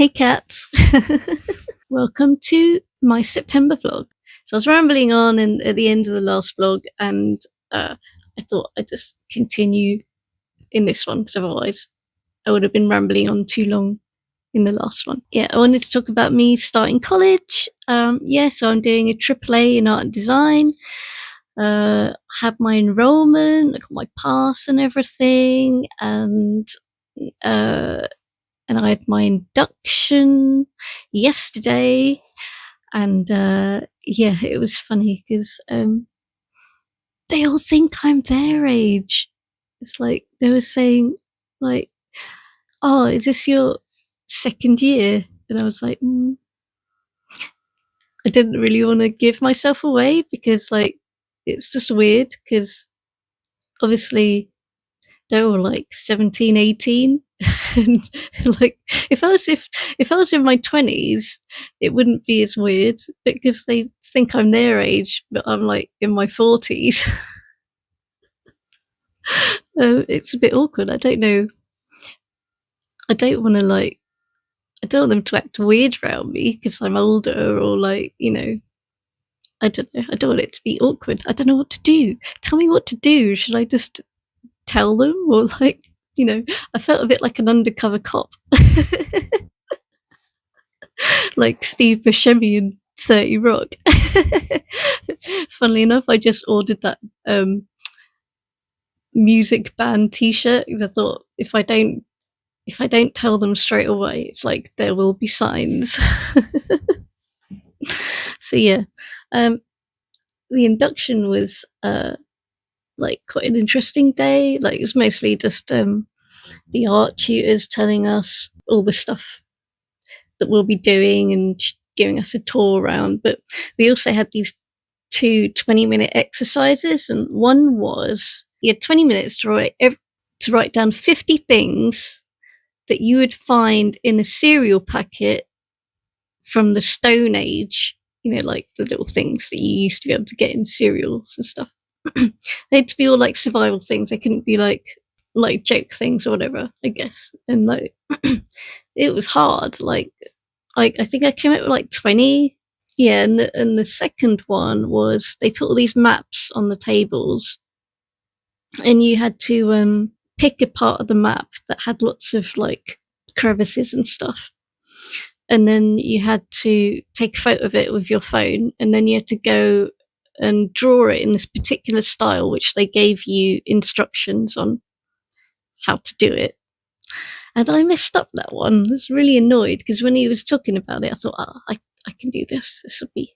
Hey cats! Welcome to my September vlog. So I was rambling on at the end of the last vlog, and I thought I'd just continue in this one because otherwise I would have been rambling on too long in the last one. Yeah, I wanted to talk about me starting college. So I'm doing a AAA in art and design. Had my enrollment, I got my pass and everything, and I had my induction yesterday, and it was funny because they all think I'm their age. It's like they were saying, like, "Oh, is this your second year?" And I was like, I didn't really want to give myself away because, like, it's just weird because obviously they're all like 17, 18. And like if I was in my 20s, it wouldn't be as weird because they think I'm their age, but I'm like in my 40s. It's a bit awkward. I don't know. I don't want to I don't want them to act weird around me because I'm older, or like, I don't know. I don't want it to be awkward. I don't know what to do. Tell me what to do. Should I just tell them, or like, I felt a bit like an undercover cop. Like Steve Buscemi in 30 Rock. Funnily enough, I just ordered that music band t-shirt because I thought if I don't tell them straight away, it's like there will be signs. So yeah, the induction was like quite an interesting day. Like it was mostly just the art tutors telling us all the stuff that we'll be doing and giving us a tour around, but we also had these two 20-minute exercises, and one was you had 20 minutes to write down 50 things that you would find in a cereal packet from the Stone Age, like the little things that you used to be able to get in cereals and stuff. They had to be all like survival things. They couldn't be like joke things or whatever, I guess. And like it was hard. Like I think I came up with like 20. Yeah, and the second one was they put all these maps on the tables, and you had to pick a part of the map that had lots of like crevices and stuff, and then you had to take a photo of it with your phone, and then you had to go and draw it in this particular style, which they gave you instructions on how to do it. And I messed up that one. I was really annoyed because when he was talking about it, I thought, I can do this. This will be,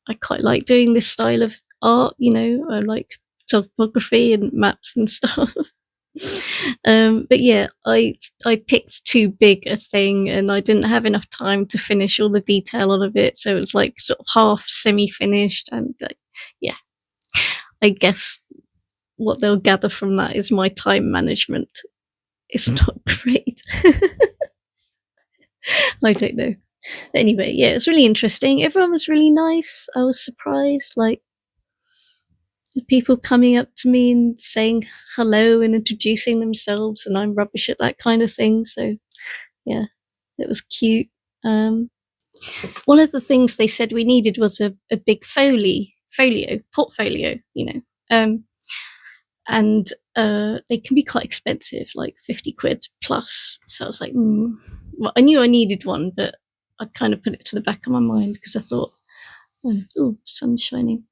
I quite like doing this style of art. I like topography and maps and stuff. But yeah, I picked too big a thing, and I didn't have enough time to finish all the detail of it, so it was like sort of half semi-finished, and yeah, I guess what they'll gather from that is my time management is not great. I don't know. Anyway, yeah, it was really interesting. Everyone was really nice. I was surprised, like people coming up to me and saying hello and introducing themselves, and I'm rubbish at that kind of thing. So yeah, it was cute. One of the things they said we needed was a big portfolio, and they can be quite expensive, like 50 quid plus. So I was like, well, I knew I needed one, but I kind of put it to the back of my mind because I thought, oh, sun's shining.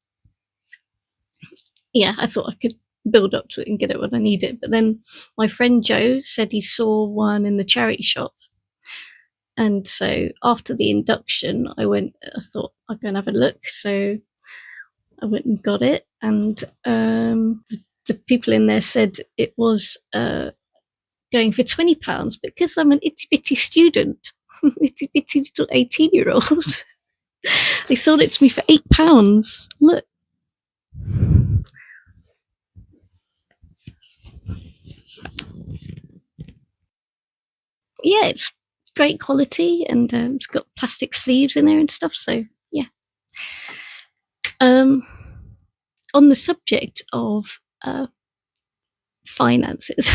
Yeah, I thought I could build up to it and get it when I need it. But then my friend Joe said he saw one in the charity shop. And so after the induction, I thought I'd go and have a look. So I went and got it. And the people in there said it was going for £20, but because I'm an itty bitty student, itty bitty little 18-year-old, they sold it to me for £8. Look. Yeah, it's great quality, and it's got plastic sleeves in there and stuff. So yeah. On the subject of finances,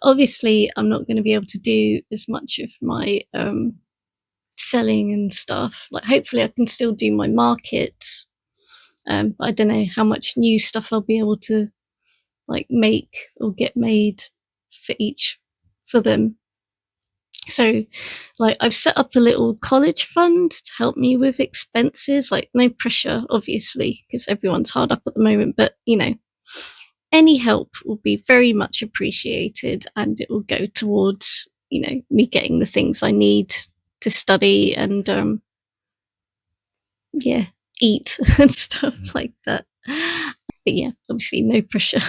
Obviously, I'm not going to be able to do as much of my selling and stuff. Like, hopefully, I can still do my markets, but I don't know how much new stuff I'll be able to like make or get made for them. So, like, I've set up a little college fund to help me with expenses. Like, no pressure, obviously, because everyone's hard up at the moment. But any help will be very much appreciated, and it will go towards me getting the things I need to study and eat and stuff like that. But yeah, obviously no pressure.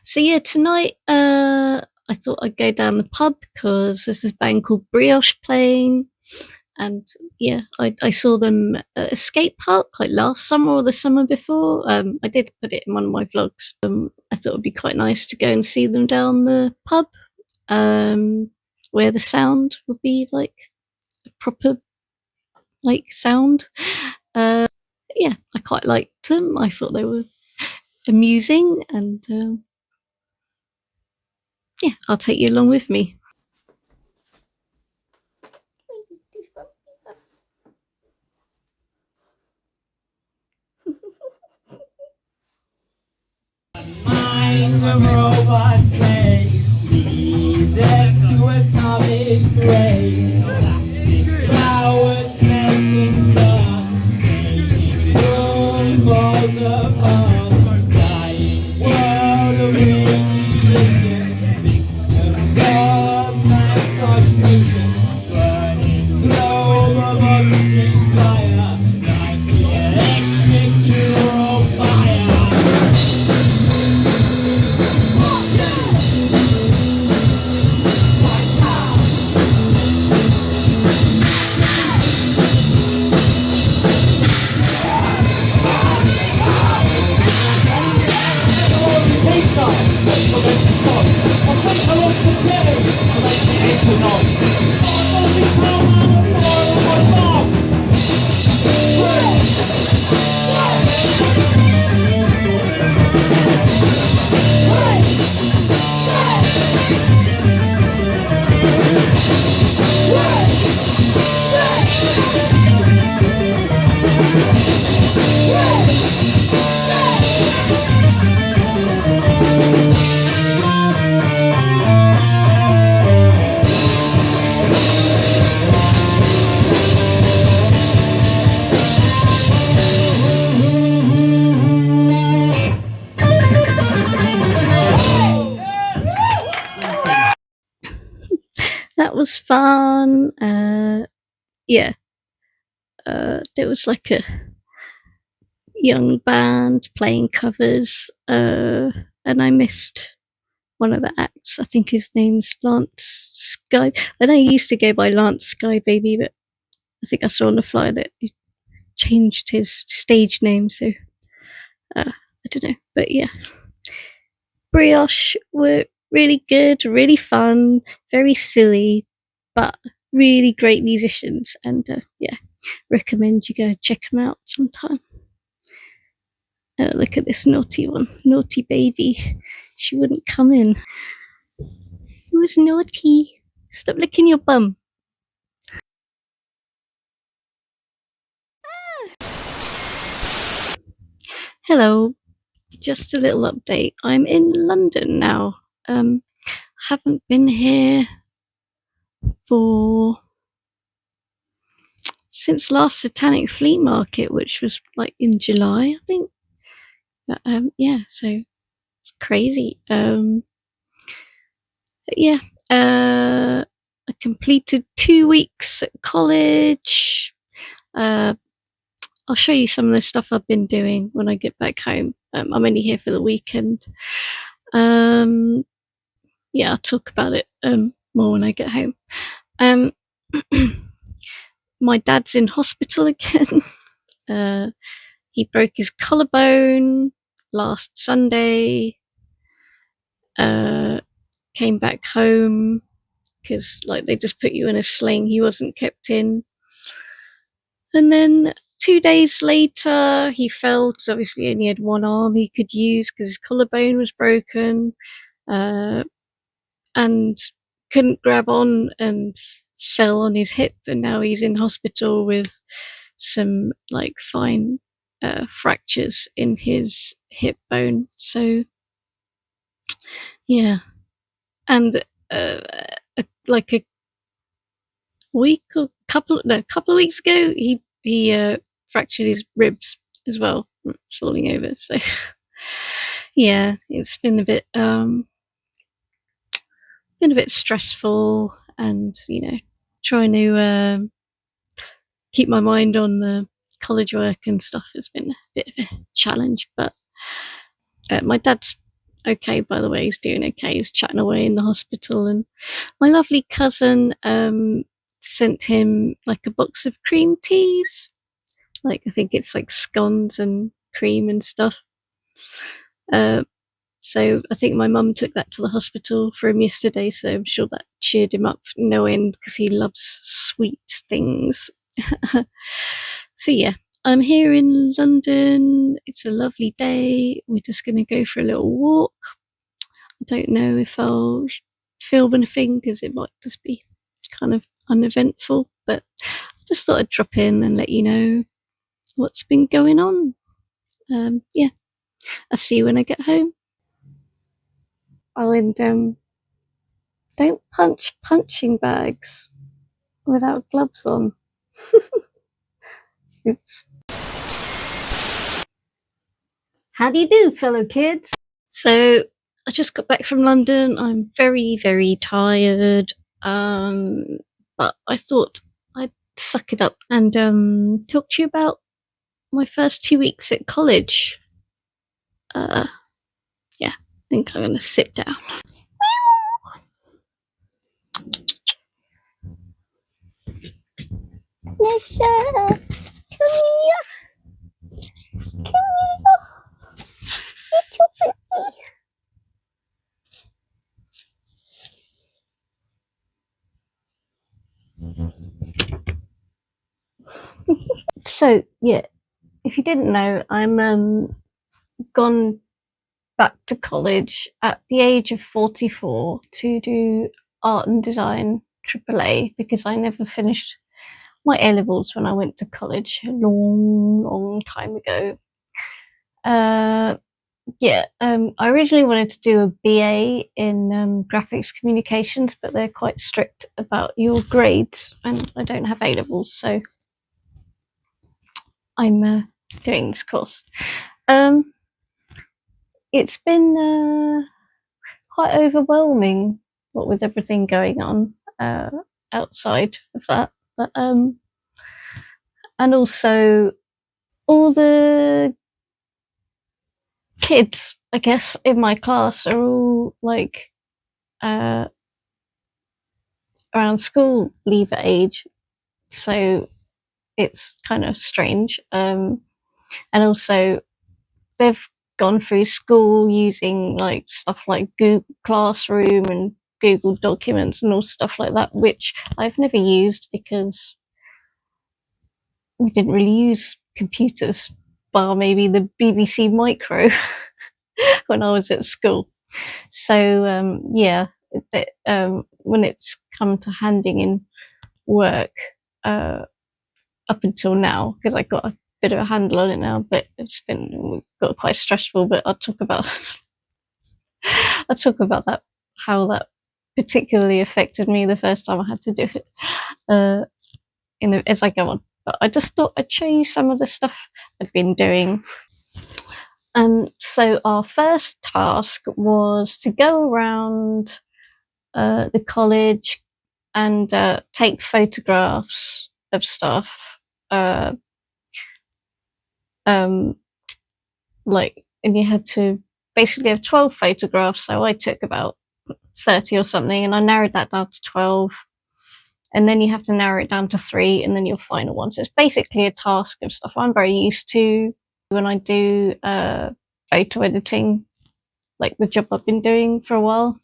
So yeah, tonight I thought I'd go down the pub because there's this band called Brioche playing, and yeah, I saw them at a skate park like last summer or the summer before. I did put it in one of my vlogs. I thought it'd be quite nice to go and see them down the pub, where the sound would be like a proper like sound. Yeah, I quite liked them. I thought they were amusing, and yeah, I'll take you along with me. Minds of robot slaves lead them to atomic grave. Plastic flowers melting sun, making room falls upon dying world of radiation. Victims of mass frustration, burning globe of oxygen fire, like the electric neural fire. That was fun. Yeah, there was like a young band playing covers, and I missed one of the acts. I think his name's Lance Sky. I know he used to go by Lance Sky Baby, but I think I saw on the flyer that he changed his stage name, so I don't know. But yeah, Brioche were really good, really fun, very silly, but really great musicians, and yeah, recommend you go check them out sometime. Look at this naughty one, naughty baby. She wouldn't come in. Who's naughty? Stop licking your bum. Hello, just a little update. I'm in London now. Haven't been here since last Satanic Flea Market, which was like in July, I think. But yeah, so it's crazy. But yeah, I completed 2 weeks at college. I'll show you some of the stuff I've been doing when I get back home. I'm only here for the weekend. Yeah, I'll talk about it more when I get home. My dad's in hospital again. He broke his collarbone last Sunday. Came back home because like they just put you in a sling. He wasn't kept in. And then 2 days later, he fell because obviously he only had one arm he could use because his collarbone was broken, and couldn't grab on and fell on his hip, and now he's in hospital with some like fine fractures in his hip bone. So yeah, and like a week or couple of weeks ago, he fractured his ribs as well, falling over. So yeah, it's been a bit stressful, and trying to keep my mind on the college work and stuff has been a bit of a challenge. But my dad's okay, by the way. He's doing okay. He's chatting away in the hospital, and my lovely cousin sent him like a box of cream teas. Like, I think it's like scones and cream and stuff. So I think my mum took that to the hospital for him yesterday, so I'm sure that cheered him up no end because he loves sweet things. So yeah, I'm here in London. It's a lovely day. We're just going to go for a little walk. I don't know if I'll film anything because it might just be kind of uneventful, but I just thought I'd drop in and let you know what's been going on. Yeah, I'll see you when I get home. Oh, and don't punch punching bags without gloves on. Oops. How do you do, fellow kids? So I just got back from London. I'm very, very tired. But I thought I'd suck it up and talk to you about my first 2 weeks at college. Yeah, I think I'm gonna sit down. Nisha, come here. Come here. It's your baby. So yeah, if you didn't know, I'm gone back to college at the age of 44 to do art and design AAA because I never finished my A levels when I went to college a long, long time ago. I originally wanted to do a BA in graphics communications, but they're quite strict about your grades, and I don't have A levels, so I'm doing this course. It's been quite overwhelming, what with everything going on outside of that, but and also all the kids, I guess, in my class are all like uh, around school leaver age, so it's kind of strange. And also, they've gone through school using like stuff like Google Classroom and Google Documents and all stuff like that, which I've never used because we didn't really use computers, bar maybe the BBC Micro when I was at school. So when it's come to handing in work up until now, because I got a bit of a handle on it now, but it's been got quite stressful. But I'll talk about that, how that particularly affected me the first time I had to do it as I go on. But I just thought I'd show you some of the stuff I've been doing. So our first task was to go around the college and take photographs of stuff. And you had to basically have 12 photographs. So I took about 30 or something, and I narrowed that down to 12. And then you have to narrow it down to 3, and then your final one. So it's basically a task of stuff I'm very used to when I do photo editing, like the job I've been doing for a while.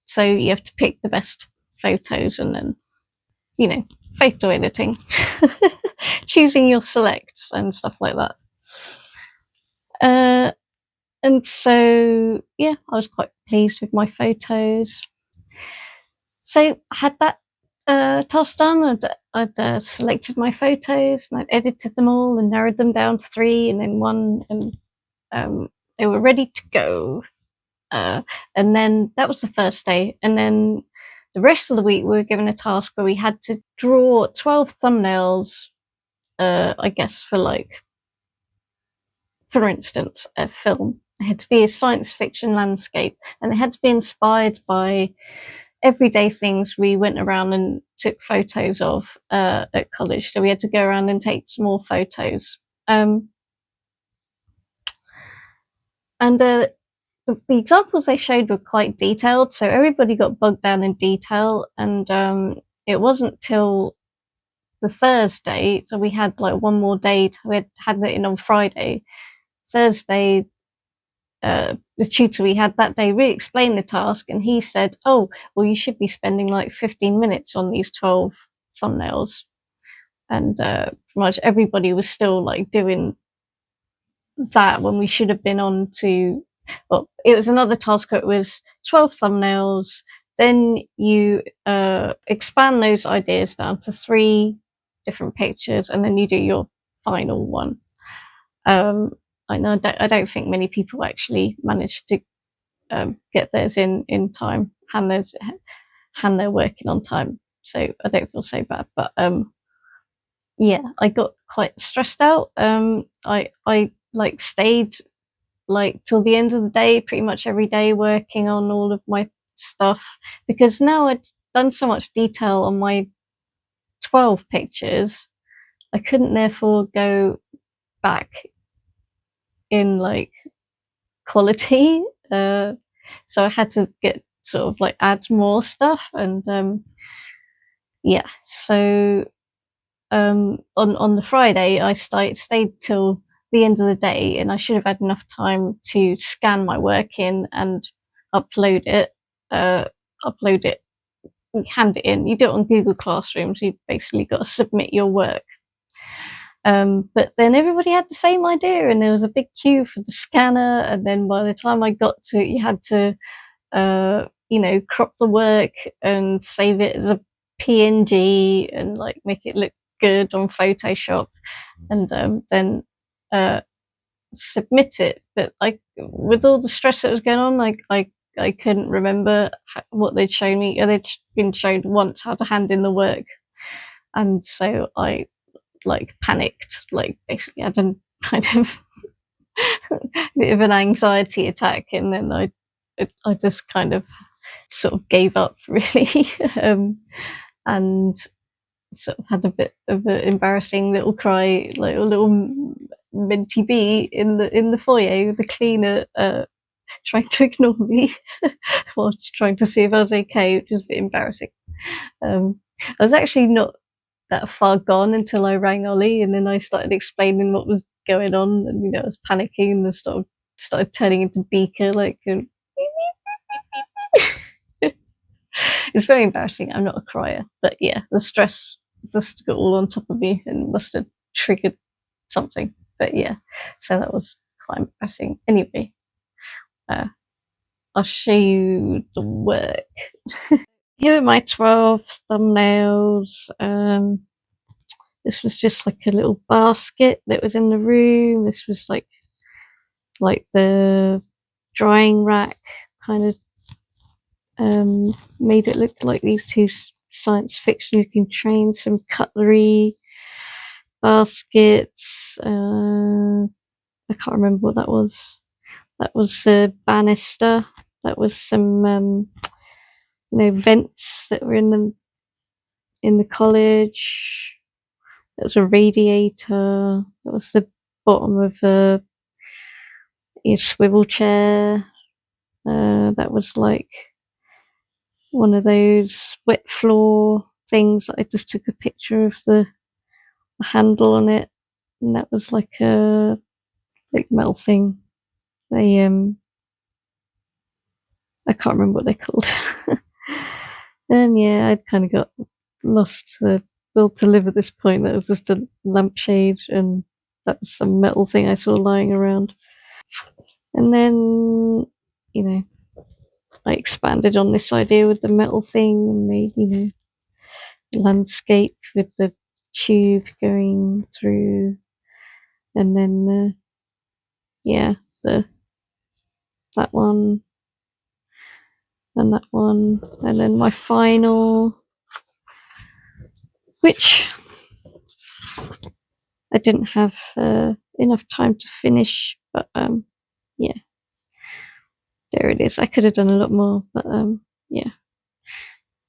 So you have to pick the best photos and then, photo editing. choosing your selects and stuff like that. Uh, and so, yeah, I was quite pleased with my photos. So I had that task done. I'd selected my photos and I'd edited them all and narrowed them down to 3 and then 1, and they were ready to go. And then that was the first day. And then the rest of the week, we were given a task where we had to draw 12 thumbnails, I guess, for instance, a film. It had to be a science fiction landscape, and it had to be inspired by everyday things we went around and took photos of at college. So we had to go around and take some more photos. And the examples they showed were quite detailed, so everybody got bogged down in detail. And it wasn't till the Thursday, so we had like one more day. We had it in on Friday. Thursday, the tutor we had that day re-explained the task, and he said, "Oh, well, you should be spending like 15 minutes on these 12 thumbnails." And pretty much everybody was still like doing that when we should have been on to, well, it was another task. It was 12 thumbnails. Then you expand those ideas down to 3 different pictures, and then you do your final one. I know I don't think many people actually managed to get theirs in time, hand their work in on time. So I don't feel so bad. But yeah, I got quite stressed out. I like stayed like till the end of the day, pretty much every day, working on all of my stuff, because now I'd done so much detail on my 12 pictures. I couldn't therefore go back in like quality. So I had to get sort of like add more stuff. And yeah, so on the Friday, I stayed till the end of the day, and I should have had enough time to scan my work in and upload it. Uh, upload it, hand it in. You do it on Google Classrooms. You basically got to submit your work. But then everybody had the same idea, and there was a big queue for the scanner. And then by the time I got to, you had to, crop the work and save it as a PNG and like make it look good on Photoshop, and then submit it. But like with all the stress that was going on, like I couldn't remember what they'd shown me. They'd been shown once how to hand in the work, and so I like panicked. Like basically, I had a kind of bit of an anxiety attack, and then I just kind of sort of gave up really, and sort of had a bit of an embarrassing little cry, like a little minty bee in the foyer with the cleaner trying to ignore me while trying to see if I was okay, which was a bit embarrassing. I was actually not that far gone until I rang Ollie, and then I started explaining what was going on, and I was panicking and started turning into Beaker, like. It's very embarrassing. I'm not a crier, but yeah, the stress just got all on top of me and must have triggered something. But yeah, so that was quite embarrassing. Anyway, I'll show you the work. Here are my 12 thumbnails. This was just like a little basket that was in the room. This was like the drying rack, kind of made it look like these 2 science fiction looking trains, some cutlery, baskets. I can't remember what that was. That was a banister. That was some vents that were in the college. That was a radiator. That was the bottom of a swivel chair. That was like one of those wet floor things. I just took a picture of the handle on it, and that was like a melting. They I can't remember what they're called. And yeah, I'd kind of got lost build to live at this point. That was just a lampshade, and that was some metal thing I saw lying around. And then, you know, I expanded on this idea with the metal thing and made, landscape with the tube going through, and then that one and that one, and then my final, which I didn't have enough time to finish, but yeah, there it is. I could have done a lot more, but yeah,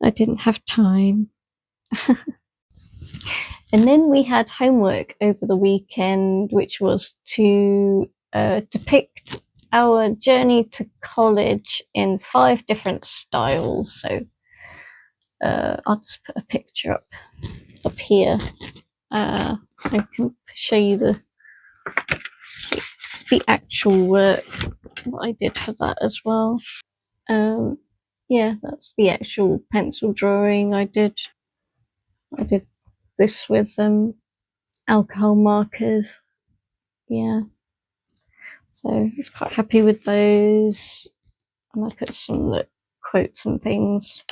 I didn't have time. And then we had homework over the weekend, which was to depict our journey to college in 5 different styles. So I'll just put a picture up here. I can show you the actual work that I did for that as well. Yeah, that's the actual pencil drawing I did. I did this with alcohol markers. Yeah, so I was quite happy with those, and I put some quotes and things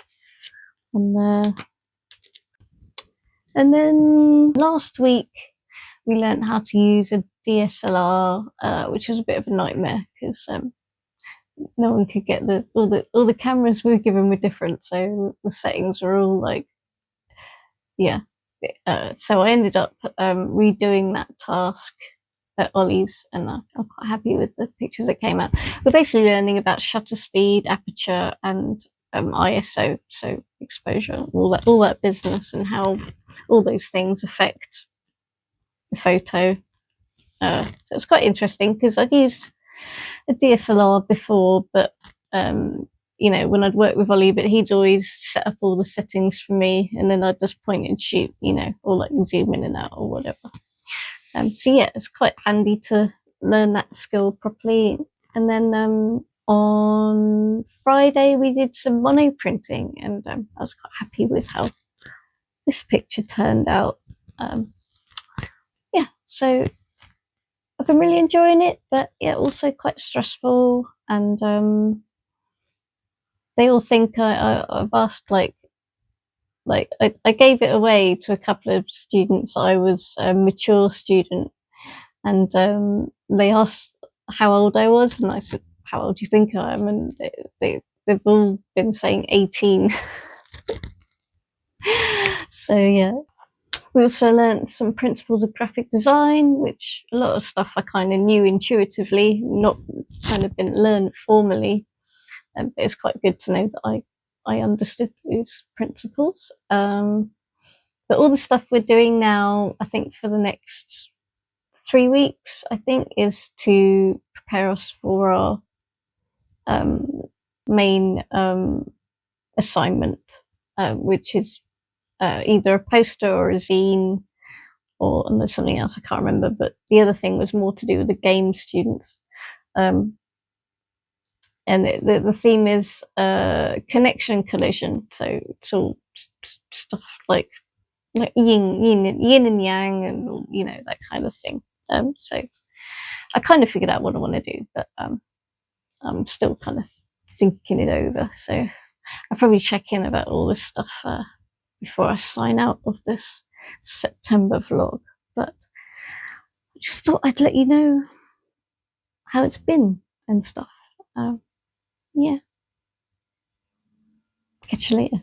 on there. And then last week we learned how to use a DSLR, which was a bit of a nightmare because no one could get all the cameras we were given were different, so the settings were all like, yeah. So I ended up redoing that task at Ollie's, and I'm quite happy with the pictures that came out. We're basically learning about shutter speed, aperture, and ISO, so exposure, all that business, and how all those things affect the photo. So it's quite interesting because I'd used a DSLR before, but when I'd work with Ollie, but he'd always set up all the settings for me, and then I'd just point and shoot, or like zoom in and out or whatever. So yeah, it's quite handy to learn that skill properly. And then on Friday we did some mono printing, and I was quite happy with how this picture turned out. Yeah, so I've been really enjoying it, but yeah, also quite stressful. And they all think I've asked I gave it away to a couple of students. I was a mature student, and they asked how old I was, and I said, "How old do you think I am?" And they've all been saying 18. So yeah. We also learned some principles of graphic design, which a lot of stuff I kind of knew intuitively, not kind of been learned formally. But it's quite good to know that I understood those principles. But all the stuff we're doing now, I think for the next 3 weeks, I think, is to prepare us for our main assignment, which is either a poster or a zine, and there's something else I can't remember, but the other thing was more to do with the game students. And the theme is connection collision, so it's all stuff like yin and yang, and that kind of thing. So I kind of figured out what I want to do, but I'm still kind of thinking it over, so I'll probably check in about all this stuff before I sign out of this September vlog. But I just thought I'd let you know how it's been and stuff. Yeah, catch you later.